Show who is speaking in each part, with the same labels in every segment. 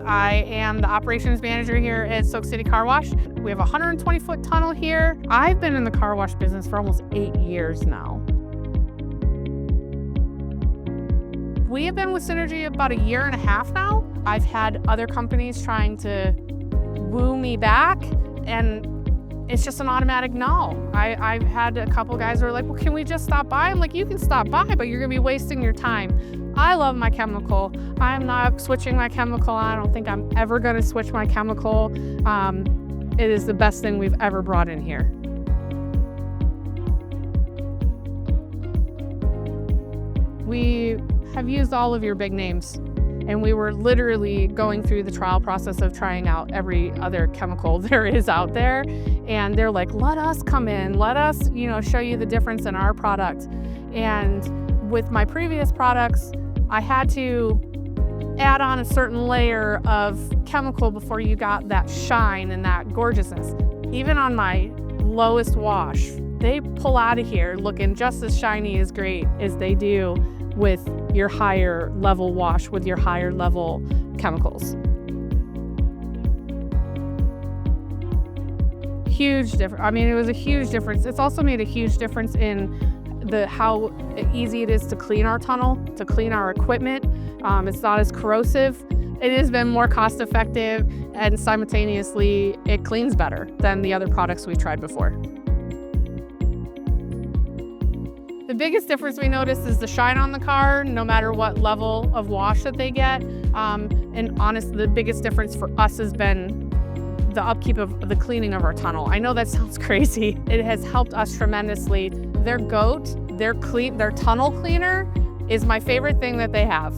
Speaker 1: I am the operations manager here at Soak City Car Wash. We have a 120-foot tunnel here. I've been in the car wash business for almost 8 years now. We have been with Synergy about 1.5 years now. I've had other companies trying to woo me back, and it's just an automatic no. I've had a couple guys who are like, well, can we just stop by? I'm like, you can stop by, but you're gonna be wasting your time. I love my chemical. I'm not switching my chemical. I don't think I'm ever gonna switch my chemical. It is the best thing we've ever brought in here. We have used all of your big names, and we were literally going through the trial process of trying out every other chemical there is out there. And they're like, let us come in, let us, show you the difference in our product. And with my previous products, I had to add on a certain layer of chemical before you got that shine and that gorgeousness. Even on my lowest wash, they pull out of here looking just as shiny as great as they do with your higher level wash with your higher level chemicals. Huge difference. I mean, it was a huge difference. It's also made a huge difference in how easy it is to clean our tunnel, to clean our equipment. It's not as corrosive. It has been more cost effective, and simultaneously it cleans better than the other products we've tried before. The biggest difference we noticed is the shine on the car, no matter what level of wash that they get. And honestly, the biggest difference for us has been the upkeep of the cleaning of our tunnel. I know that sounds crazy. It has helped us tremendously. Their GOAT, their tunnel cleaner is my favorite thing that they have.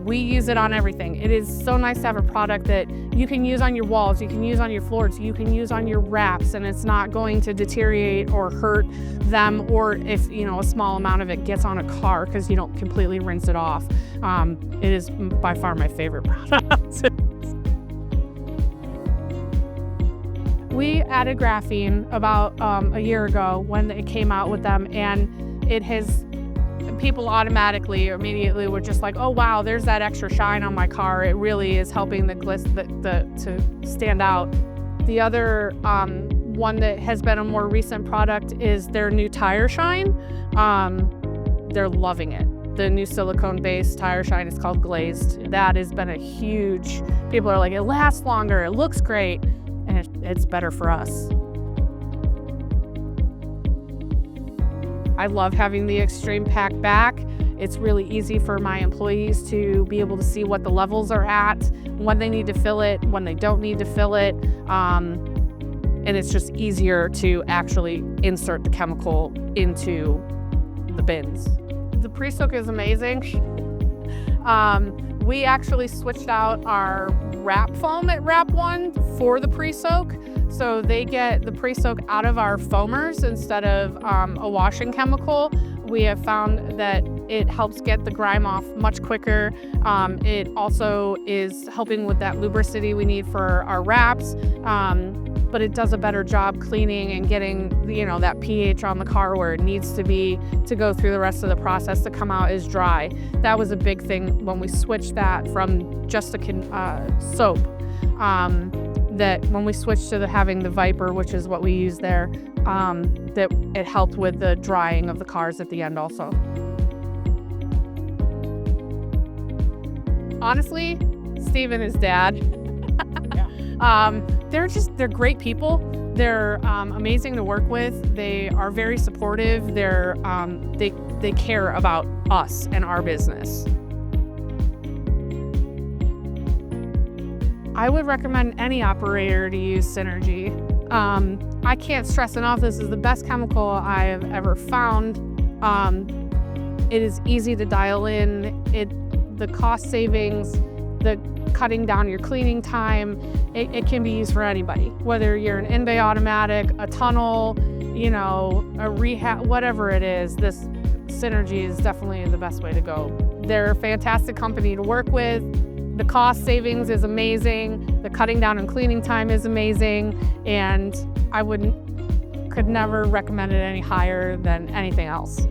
Speaker 1: We use it on everything. It is so nice to have a product that you can use on your walls, you can use on your floors, you can use on your wraps, and it's not going to deteriorate or hurt them, or if a small amount of it gets on a car because you don't completely rinse it off. It is by far my favorite product. We added graphene about 1 year ago when it came out with them, and it has, people immediately were just like, oh wow, there's that extra shine on my car. It really is helping the gliss to stand out. The other one that has been a more recent product is their new tire shine. They're loving it. The new silicone-based tire shine is called Glazed. That has been a huge, people are like, it lasts longer, it looks great, and it's better for us. I love having the Extreme Pack back. It's really easy for my employees to be able to see what the levels are at, when they need to fill it, when they don't need to fill it. And it's just easier to actually insert the chemical into the bins. The pre-soak is amazing. We actually switched out our wrap foam at Wrap 1 for the pre-soak. So they get the pre-soak out of our foamers instead of a washing chemical. We have found that it helps get the grime off much quicker. It also is helping with that lubricity we need for our wraps, but it does a better job cleaning and getting that pH on the car where it needs to be to go through the rest of the process to come out as dry. That was a big thing when we switched that from just a soap. That when we switched to having the Viper, which is what we use there, that it helped with the drying of the cars at the end also. Honestly, Steve and his dad, they're great people. They're amazing to work with. They are very supportive. They care about us and our business. I would recommend any operator to use Synergy. I can't stress enough, this is the best chemical I have ever found. It is easy to dial in. The cost savings, the cutting down your cleaning time, it can be used for anybody. Whether you're an in-bay automatic, a tunnel, a rehab, whatever it is, this Synergy is definitely the best way to go. They're a fantastic company to work with. The cost savings is amazing. The cutting down and cleaning time is amazing. And I could never recommend it any higher than anything else.